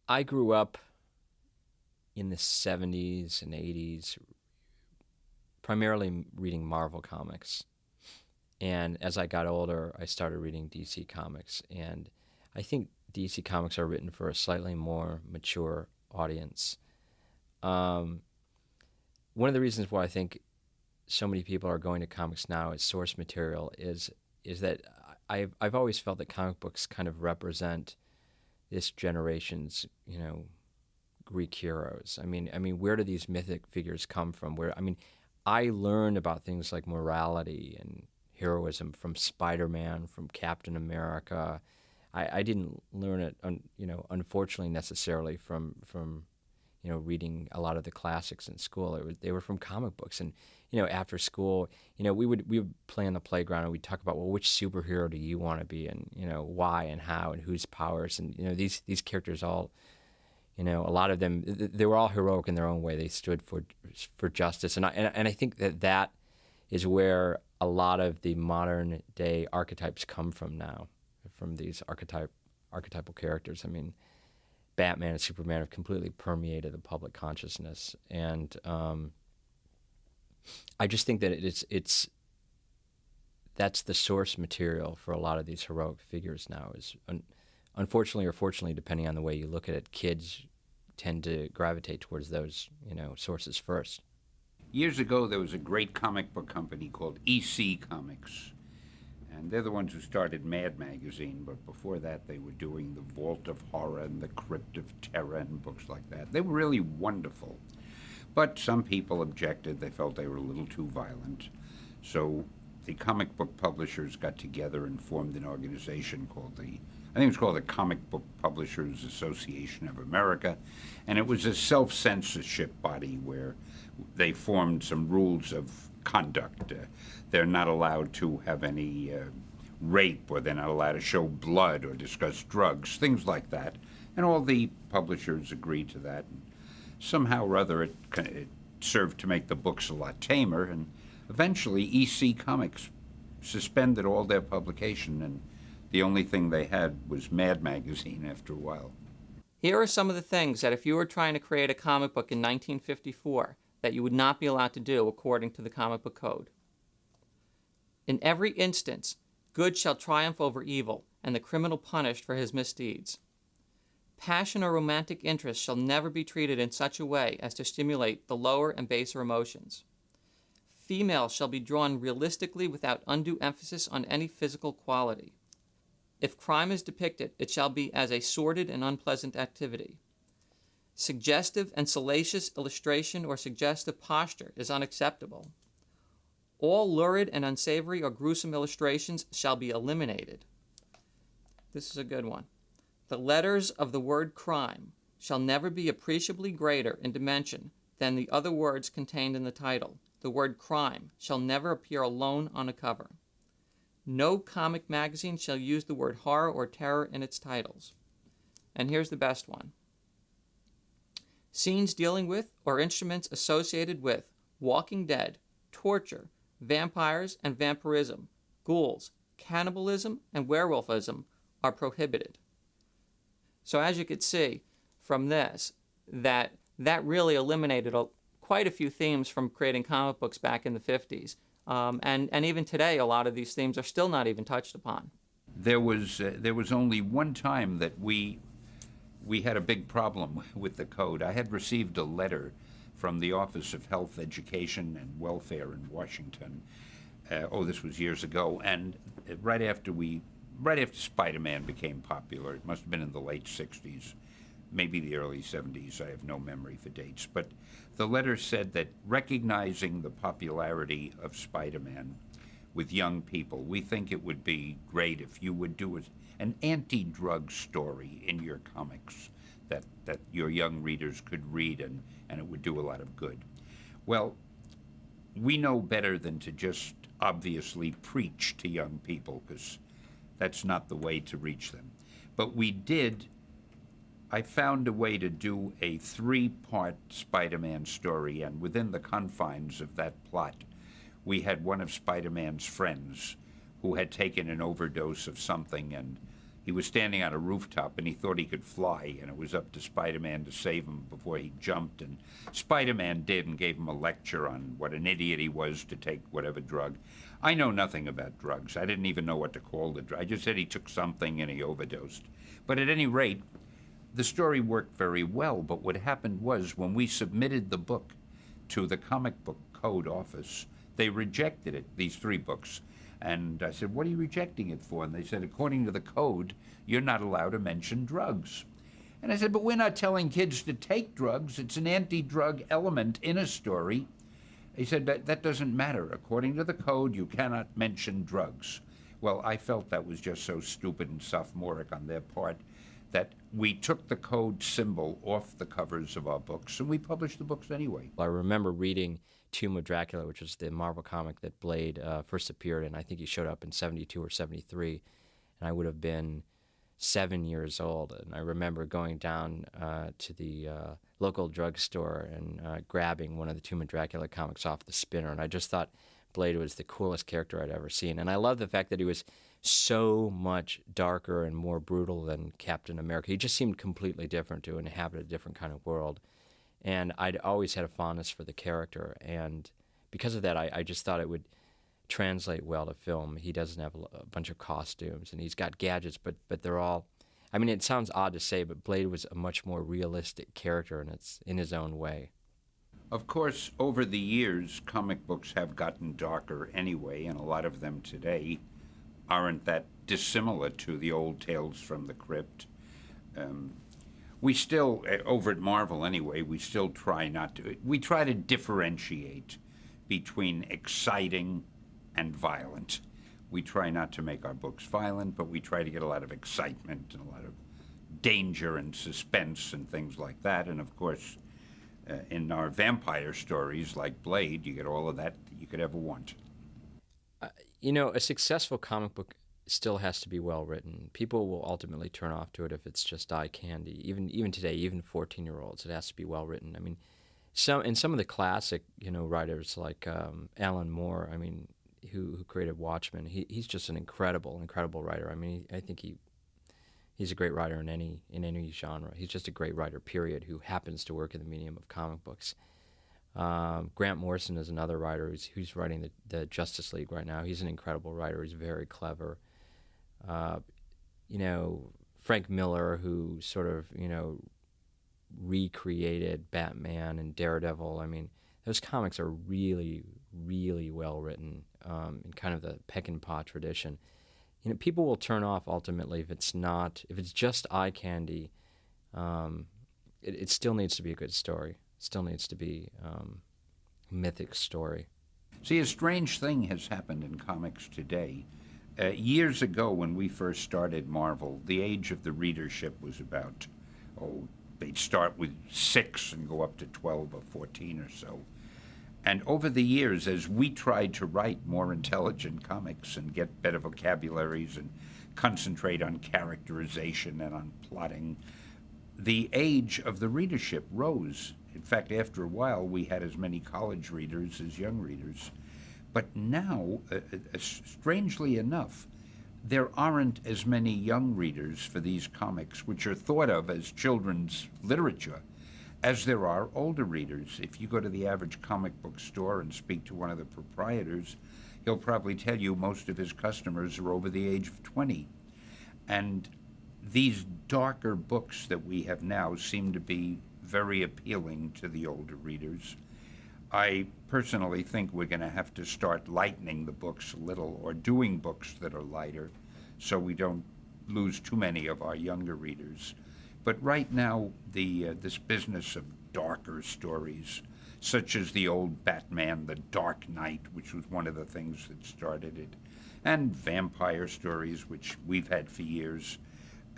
I grew up in the 70s and 80s, primarily reading Marvel comics. And as I got older, I started reading DC comics. And I think DC comics are written for a slightly more mature audience. Um, One of the reasons why I think so many people are going to comics now as source material is that I've always felt that comic books kind of represent this generation's Greek heroes. I mean, where do these mythic figures come from? I learned about things like morality and heroism from Spider-Man, from Captain America. I didn't learn it, unfortunately, necessarily from reading a lot of the classics in school. They were from comic books, and after school, we would play on the playground and we'd talk about, well, which superhero do you want to be, and why and how and whose powers, and these characters all. A lot of them, they were all heroic in their own way. They stood for justice, and I think that is where a lot of the modern day archetypes come from now, from these archetypal characters. I mean, Batman and Superman have completely permeated the public consciousness, and I just think that that's the source material for a lot of these heroic figures now. Unfortunately or fortunately, depending on the way you look at it, kids tend to gravitate towards those, sources first. Years ago, there was a great comic book company called EC Comics, and they're the ones who started Mad Magazine, but before that they were doing The Vault of Horror and The Crypt of Terror and books like that. They were really wonderful, but some people objected. They felt they were a little too violent. So the comic book publishers got together and formed an organization called I think it was called the Comic Book Publishers Association of America, and it was a self-censorship body where they formed some rules of conduct. They're not allowed to have any rape, or they're not allowed to show blood or discuss drugs, things like that. And all the publishers agreed to that. And somehow or other, it served to make the books a lot tamer, and eventually EC Comics suspended all their publication, and the only thing they had was Mad Magazine after a while. Here are some of the things that if you were trying to create a comic book in 1954 that you would not be allowed to do according to the comic book code. In every instance, good shall triumph over evil, and the criminal punished for his misdeeds. Passion or romantic interest shall never be treated in such a way as to stimulate the lower and baser emotions. Females shall be drawn realistically without undue emphasis on any physical quality. If crime is depicted, it shall be as a sordid and unpleasant activity. Suggestive and salacious illustration or suggestive posture is unacceptable. All lurid and unsavory or gruesome illustrations shall be eliminated. This is a good one. The letters of the word crime shall never be appreciably greater in dimension than the other words contained in the title. The word crime shall never appear alone on a cover. No comic magazine shall use the word horror or terror in its titles. And here's the best one. Scenes dealing with or instruments associated with Walking Dead, torture, vampires and vampirism, ghouls, cannibalism, and werewolfism are prohibited. So as you could see from this, that really eliminated quite a few themes from creating comic books back in the 50s. And even today, a lot of these themes are still not even touched upon. There was only one time that we had a big problem with the code. I had received a letter from the Office of Health, Education, and Welfare in Washington. This was years ago, and right after Spider-Man became popular, it must have been in the late 60s, maybe the early 70s, I have no memory for dates, but the letter said that recognizing the popularity of Spider-Man with young people, we think it would be great if you would do an anti-drug story in your comics that your young readers could read, and it would do a lot of good. Well, we know better than to just obviously preach to young people, because that's not the way to reach them. But I found a way to do a 3-part Spider-Man story, and within the confines of that plot, we had one of Spider-Man's friends who had taken an overdose of something, and he was standing on a rooftop and he thought he could fly, and it was up to Spider-Man to save him before he jumped. And Spider-Man did and gave him a lecture on what an idiot he was to take whatever drug. I know nothing about drugs. I didn't even know what to call the drug. I just said he took something and he overdosed. But at any rate, the story worked very well. But what happened was, when we submitted the book to the comic book code office, they rejected it, these 3 books. And I said, what are you rejecting it for? And they said, according to the code, you're not allowed to mention drugs. And I said, but we're not telling kids to take drugs. It's an anti-drug element in a story. He said, that doesn't matter. According to the code, you cannot mention drugs. Well, I felt that was just so stupid and sophomoric on their part that we took the code symbol off the covers of our books, and we published the books anyway. I remember reading Tomb of Dracula, which was the Marvel comic that Blade first appeared in. I think he showed up in 72 or 73, and I would have been 7 years old. And I remember going down to the local drugstore and grabbing one of the Tomb of Dracula comics off the spinner, and I just thought Blade was the coolest character I'd ever seen. And I love the fact that he was so much darker and more brutal than Captain America. He just seemed completely different, to inhabit a different kind of world. And I'd always had a fondness for the character, and because of that, I just thought it would translate well to film. He doesn't have a bunch of costumes, and he's got gadgets, but they're all, I mean, it sounds odd to say, but Blade was a much more realistic character, and it's in his own way. Of course, over the years, comic books have gotten darker anyway, and a lot of them today aren't that dissimilar to the old Tales from the Crypt. We still, over at Marvel anyway, we still try we try to differentiate between exciting and violent. We try not to make our books violent, but we try to get a lot of excitement and a lot of danger and suspense and things like that. And of course, in our vampire stories like Blade, you get all of that you could ever want. You know, a successful comic book still has to be well written. People will ultimately turn off to it if it's just eye candy. Even today, even 14-year-olds, it has to be well written. I mean, some of the classic, writers like Alan Moore, I mean, who created Watchmen, he's just an incredible writer. I mean, I think he's a great writer in any genre. He's just a great writer, period, who happens to work in the medium of comic books. Grant Morrison is another writer who's writing the Justice League right now. He's an incredible writer. He's very clever. Frank Miller, who sort of, recreated Batman and Daredevil. I mean, those comics are really, really well written in kind of the Peckinpah tradition. People will turn off ultimately if it's just eye candy. It still needs to be a good story. Still needs to be a mythic story. See, a strange thing has happened in comics today. Years ago, when we first started Marvel, the age of the readership was about, they'd start with 6 and go up to 12 or 14 or so. And over the years, as we tried to write more intelligent comics and get better vocabularies and concentrate on characterization and on plotting, the age of the readership rose. In fact, after a while, we had as many college readers as young readers. But now, strangely enough, there aren't as many young readers for these comics, which are thought of as children's literature, as there are older readers. If you go to the average comic book store and speak to one of the proprietors, he'll probably tell you most of his customers are over the age of 20. And these darker books that we have now seem to be very appealing to the older readers. I personally think we're going to have to start lightening the books a little, or doing books that are lighter, so we don't lose too many of our younger readers. But right now, this business of darker stories, such as the old Batman, The Dark Knight, which was one of the things that started it, and vampire stories, which we've had for years,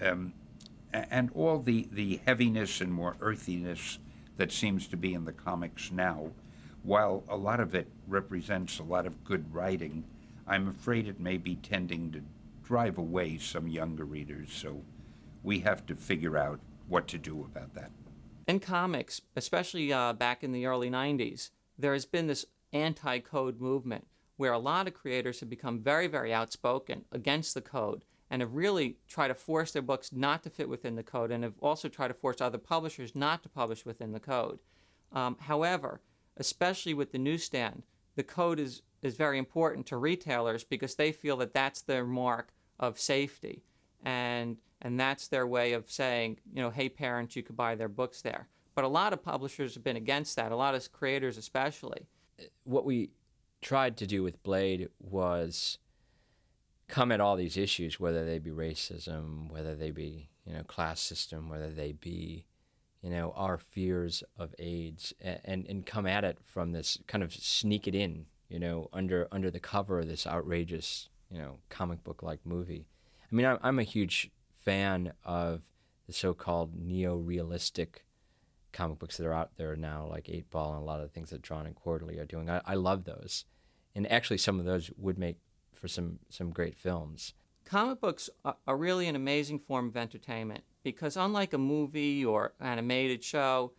and all the heaviness and more earthiness that seems to be in the comics now, while a lot of it represents a lot of good writing, I'm afraid it may be tending to drive away some younger readers, so we have to figure out what to do about that. In comics, especially back in the early 90s, there has been this anti-code movement where a lot of creators have become very, very outspoken against the code and have really tried to force their books not to fit within the code, and have also tried to force other publishers not to publish within the code. However, especially with the newsstand, the code is very important to retailers because they feel that that's their mark of safety, and that's their way of saying, hey parents, you could buy their books there. But a lot of publishers have been against that, a lot of creators especially. What we tried to do with Blade was come at all these issues, whether they be racism, whether they be class system, whether they be our fears of AIDS, and come at it from this kind of sneak it in, under the cover of this outrageous comic book like movie. I mean, I'm a huge fan of the so-called neo-realistic comic books that are out there now, like 8 Ball and a lot of the things that Drawn and Quarterly are doing. I love those. And actually some of those would make for some great films. Comic books are really an amazing form of entertainment because unlike a movie or animated show,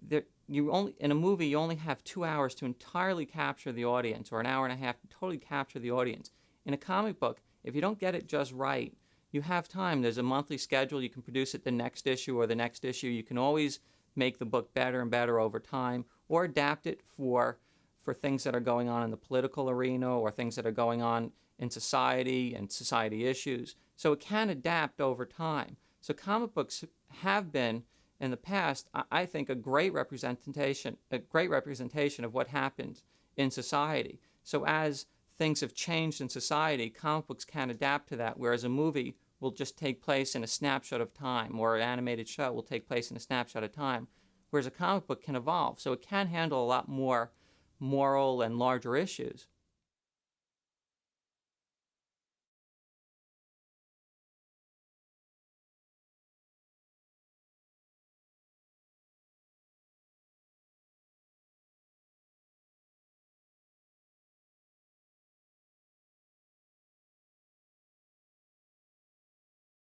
in a movie you only have 2 hours to entirely capture the audience, or an hour and a half to totally capture the audience. In a comic book, if you don't get it just right, you have time. There's a monthly schedule. You can produce it the next issue or the next issue. You can always make the book better and better over time, or adapt it for things that are going on in the political arena or things that are going on in society and society issues. So it can adapt over time. So comic books have been, in the past, I think, a great representation of what happens in society. So as things have changed in society, comic books can adapt to that, whereas a movie will just take place in a snapshot of time, or an animated show will take place in a snapshot of time, whereas a comic book can evolve. So it can handle a lot more moral and larger issues.